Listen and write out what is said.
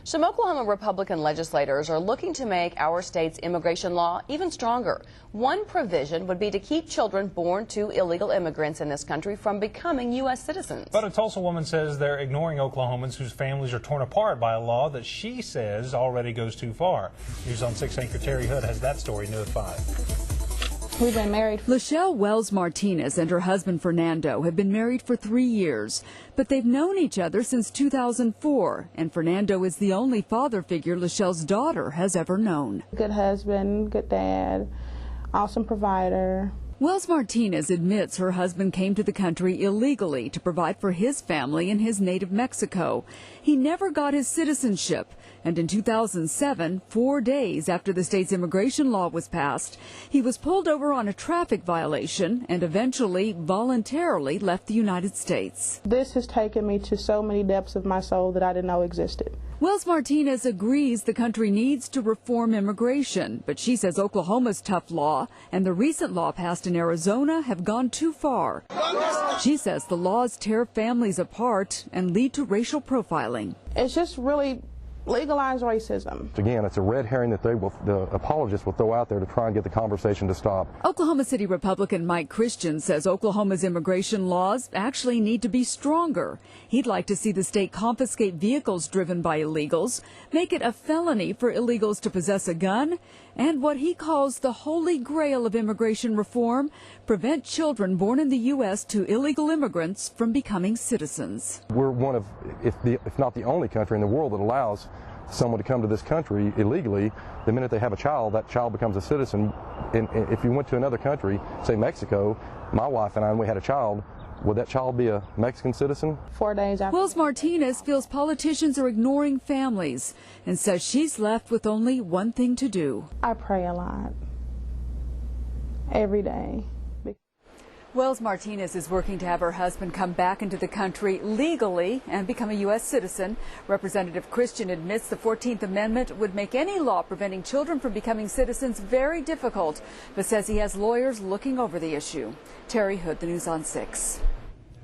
Some Oklahoma Republican legislators are looking to make our state's immigration law even stronger. One provision would be to keep children born to illegal immigrants in this country from becoming U.S. citizens. But a Tulsa woman says they're ignoring Oklahomans whose families are torn apart by a law that she says already goes too far. News on 6 anchor Terry Hood has that story new at 5. We've been married. Lachelle Wells Martinez and her husband Fernando have been married for 3 years, but they've known each other since 2004, and Fernando is the only father figure Lachelle's daughter has ever known. Good husband, good dad, awesome provider. Wells Martinez admits her husband came to the country illegally to provide for his family in his native Mexico. He never got his citizenship, and in 2007, 4 days after the state's immigration law was passed, he was pulled over on a traffic violation and eventually voluntarily left the United States. This has taken me to so many depths of my soul that I didn't know existed. Wells Martinez agrees the country needs to reform immigration, but she says Oklahoma's tough law and the recent law passed in Arizona have gone too far. She says the laws tear families apart and lead to racial profiling. It's just really legalize racism. Again, it's a red herring that the apologists will throw out there to try and get the conversation to stop. Oklahoma City Republican Mike Christian says Oklahoma's immigration laws actually need to be stronger. He'd like to see the state confiscate vehicles driven by illegals, make it a felony for illegals to possess a gun, and what he calls the holy grail of immigration reform, prevent children born in the U.S. to illegal immigrants from becoming citizens. We're one of, if not the only country in the world that allows someone to come to this country illegally. The minute they have a child, that child becomes a citizen. And if you went to another country, say Mexico, my wife and I, and we had a child, would that child be a Mexican citizen? 4 days after. Wells Martinez feels politicians are ignoring families and says she's left with only one thing to do. I pray a lot. Every day. Wells Martinez is working to have her husband come back into the country legally and become a U.S. citizen. Representative Christian admits the 14th Amendment would make any law preventing children from becoming citizens very difficult, but says he has lawyers looking over the issue. Terry Hood, the News on 6.